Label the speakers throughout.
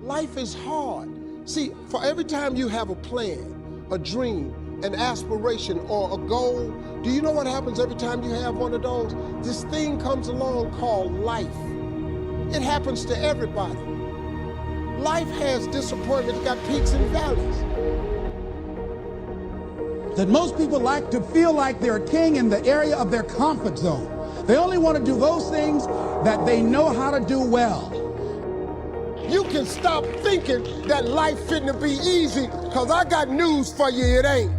Speaker 1: Life is hard. See, for every time you have a plan, a dream, an aspiration, or a goal, do you know what happens every time you have one of those? This thing comes along called life. It happens to everybody. Life has disappointment, it got peaks and valleys.
Speaker 2: That most people like to feel like they're a king in the area of their comfort zone. They only want to do those things that they know how to do well.
Speaker 1: You can stop thinking that life fitting be easy, because I got news for you, it ain't.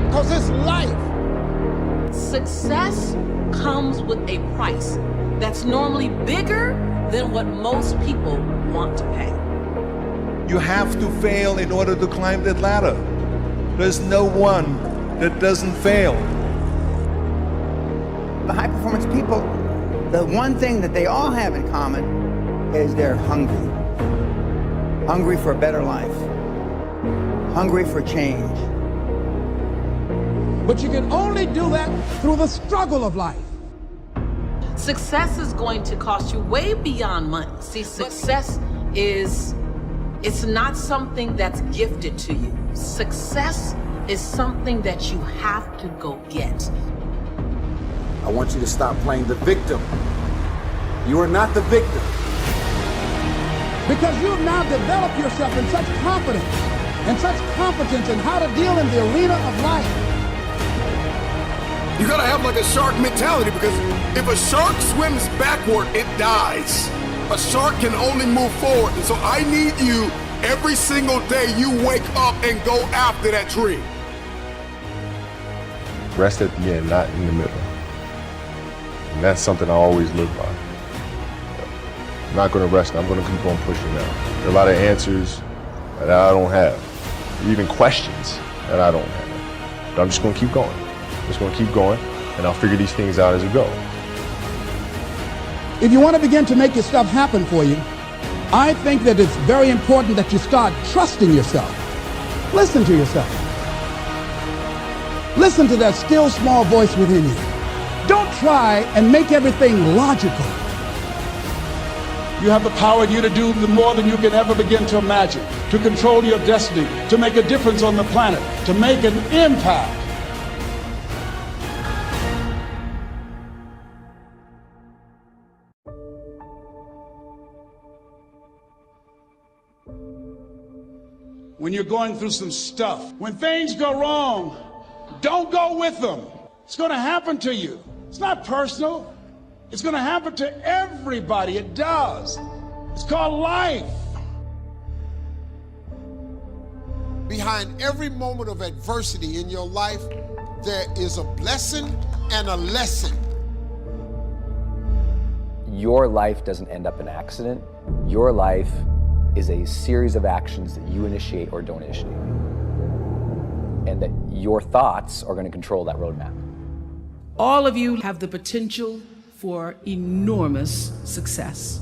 Speaker 1: Because it's life.
Speaker 3: Success comes with a price that's normally bigger than what most people want to pay.
Speaker 4: You have to fail in order to climb that ladder. There's no one that doesn't fail.
Speaker 5: The high-performance people, the one thing that they all have in common is they're hungry. Hungry for a better life. Hungry for change.
Speaker 2: But you can only do that through the struggle of life.
Speaker 3: Success is going to cost you way beyond money. See, success it's not something that's gifted to you. Success is something that you have to go get.
Speaker 6: I want you to stop playing the victim. You are not the victim.
Speaker 2: Because you have now developed yourself in such confidence and such competence in how to deal in the arena of life.
Speaker 7: You gotta have like a shark mentality, because if a shark swims backward, it dies. A shark can only move forward. And so I need you every single day you wake up and go after that dream.
Speaker 8: Rest at the end, not in the middle. And that's something I always live by. I'm not gonna rest, I'm gonna keep on pushing now. There are a lot of answers that I don't have, even questions that I don't have. But I'm just gonna keep going. I'm just gonna keep going, and I'll figure these things out as we go.
Speaker 2: If you want to begin to make your stuff happen for you, I think that it's very important that you start trusting yourself. Listen to yourself. Listen to that still small voice within you. Don't try and make everything logical.
Speaker 9: You have the power in you to do more than you can ever begin to imagine, to control your destiny, to make a difference on the planet, to make an impact. When you're going through some stuff, when things go wrong, don't go with them. It's going to happen to you. It's not personal. It's going to happen to everybody. It does. It's called life.
Speaker 1: Behind every moment of adversity in your life, there is a blessing and a lesson.
Speaker 10: Your life doesn't end up in an accident. Your life is a series of actions that you initiate or don't initiate. And that your thoughts are going to control that roadmap.
Speaker 11: All of you have the potential for enormous success.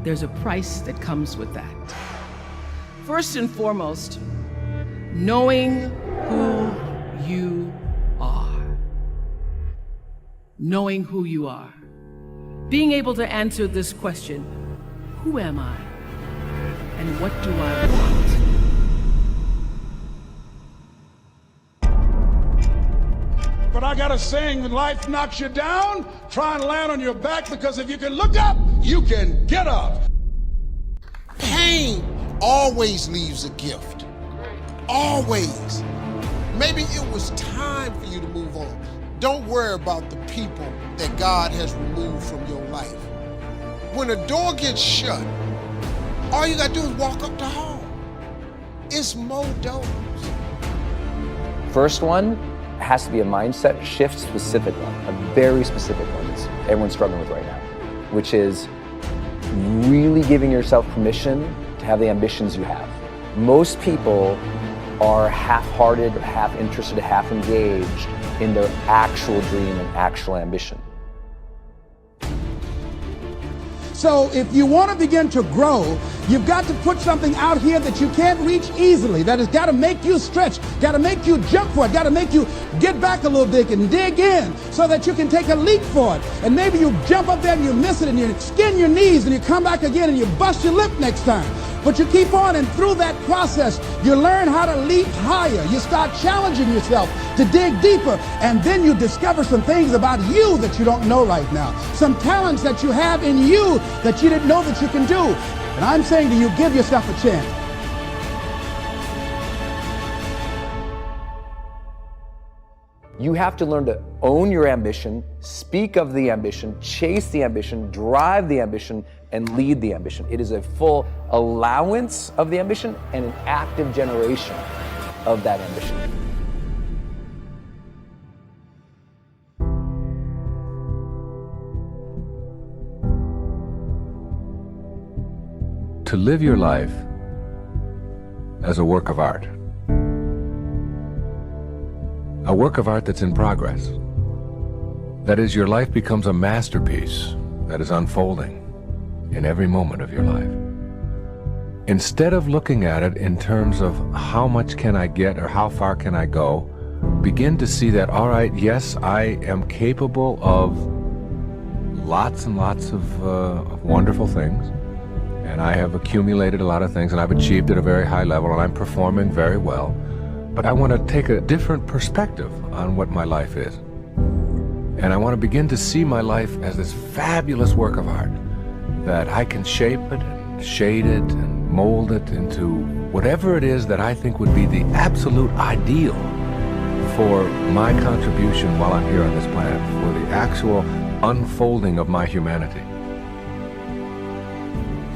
Speaker 11: There's a price that comes with that. First and foremost, knowing who you are. Knowing who you are. Being able to answer this question, who am I? And what do I want?
Speaker 9: But I got a saying, when life knocks you down, try and land on your back, because if you can look up, you can get up.
Speaker 1: Pain always leaves a gift. Always. Maybe it was time for you to move on. Don't worry about the people that God has removed from your life. When a door gets shut, all you gotta do is walk up the hall. It's more doors.
Speaker 10: First one has to be a mindset shift, specific one, a very specific one that everyone's struggling with right now, which is really giving yourself permission to have the ambitions you have. Most people are half-hearted, half interested, half engaged in their actual dream and actual ambition.
Speaker 2: So if you want to begin to grow, You've got to put something out here that you can't reach easily, that has got to make you stretch, got to make you jump for it, got to make you get back a little bit and dig in so that you can take a leap for it. And maybe you jump up there and you miss it and you skin your knees and you come back again and you bust your lip next time. But you keep on, and through that process, you learn how to leap higher. You start challenging yourself to dig deeper, and then you discover some things about you that you don't know right now. Some talents that you have in you that you didn't know that you can do. And I'm saying to you, give yourself a chance.
Speaker 10: You have to learn to own your ambition, speak of the ambition, chase the ambition, drive the ambition, and lead the ambition. It is a full allowance of the ambition and an active generation of that ambition.
Speaker 12: To live your life as a work of art. A work of art that's in progress. That is, your life becomes a masterpiece that is unfolding in every moment of your life. Instead of looking at it in terms of how much can I get or how far can I go, begin to see that, all right, yes, I am capable of lots and lots of wonderful things, and I have accumulated a lot of things, and I've achieved at a very high level, and I'm performing very well. But I want to take a different perspective on what my life is. And I want to begin to see my life as this fabulous work of art, that I can shape it and shade it and mold it into whatever it is that I think would be the absolute ideal for my contribution while I'm here on this planet, for the actual unfolding of my humanity.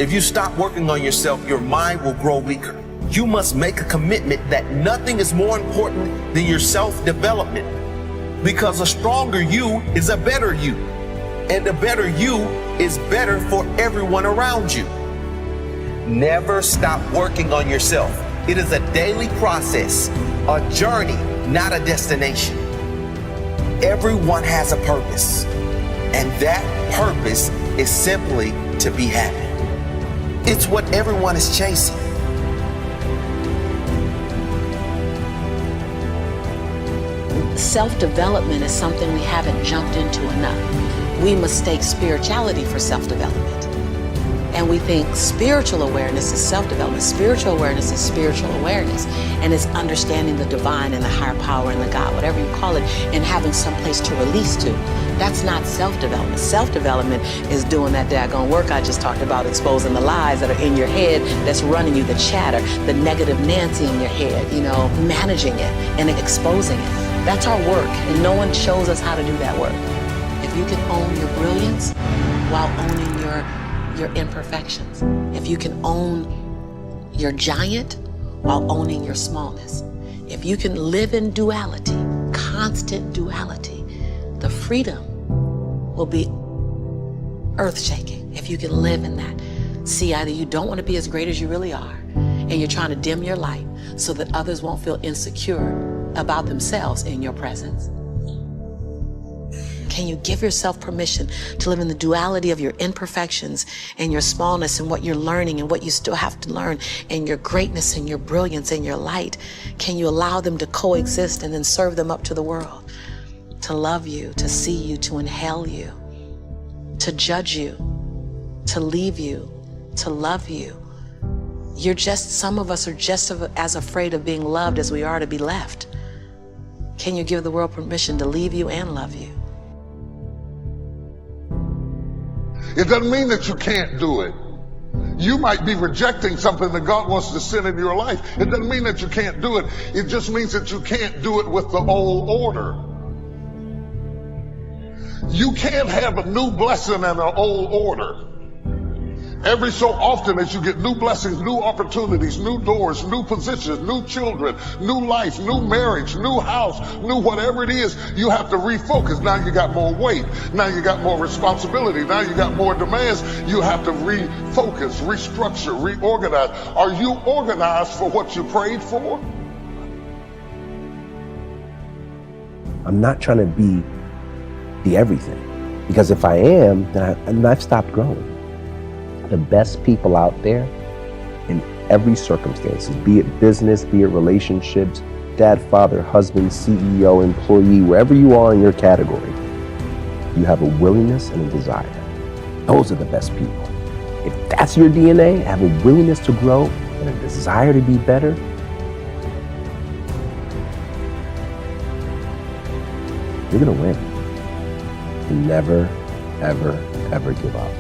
Speaker 13: If you stop working on yourself, your mind will grow weaker. You must make a commitment that nothing is more important than your self-development, because a stronger you is a better you, and a better you is better for everyone around you. Never stop working on yourself. It is a daily process, a journey, not a destination. Everyone has a purpose, and that purpose is simply to be happy. It's what everyone is chasing.
Speaker 3: Self-development is something we haven't jumped into enough. We mistake spirituality for self-development. And we think spiritual awareness is self-development. Spiritual awareness is spiritual awareness. And it's understanding the divine and the higher power and the God, whatever you call it, and having some place to release to. That's not self-development. Self-development is doing that daggone work I just talked about, exposing the lies that are in your head that's running you, the chatter, the negative Nancy in your head, you know, managing it and exposing it. That's our work, and no one shows us how to do that work. If you can own your brilliance while owning your imperfections, if you can own your giant while owning your smallness, if you can live in duality, constant duality, the freedom will be earth-shaking. If you can live in that, see, either you don't want to be as great as you really are, and you're trying to dim your light so that others won't feel insecure about themselves in your presence. Can you give yourself permission to live in the duality of your imperfections and your smallness and what you're learning and what you still have to learn and your greatness and your brilliance and your light? Can you allow them to coexist and then serve them up to the world? To love you, to see you, to inhale you, to judge you, to leave you, to love you. Some of us are just as afraid of being loved as we are to be left. Can you give the world permission to leave you and love you?
Speaker 14: It doesn't mean that you can't do it. You might be rejecting something that God wants to send into your life. It doesn't mean that you can't do it. It just means that you can't do it with the old order. You can't have a new blessing and an old order. Every so often as you get new blessings, new opportunities, new doors, new positions, new children, new life, new marriage, new house, new whatever it is, you have to refocus. Now you got more weight. Now you got more responsibility. Now you got more demands. You have to refocus, restructure, reorganize. Are you organized for what you prayed for?
Speaker 15: I'm not trying to be everything, because if I am, then I've stopped growing. The best people out there in every circumstance, be it business, be it relationships, dad, father, husband, CEO, employee, wherever you are in your category, you have a willingness and a desire. Those are the best people. If that's your DNA, have a willingness to grow and a desire to be better, you're gonna win. And never, ever, ever give up.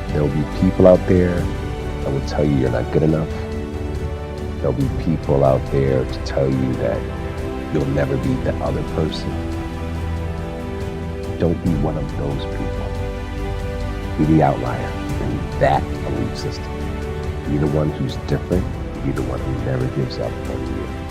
Speaker 15: There'll be people out there that will tell you you're not good enough. There'll be people out there to tell you that you'll never be the other person. Don't be one of those people. Be the outlier in that belief system. Be the one who's different. Be the one who never gives up on you.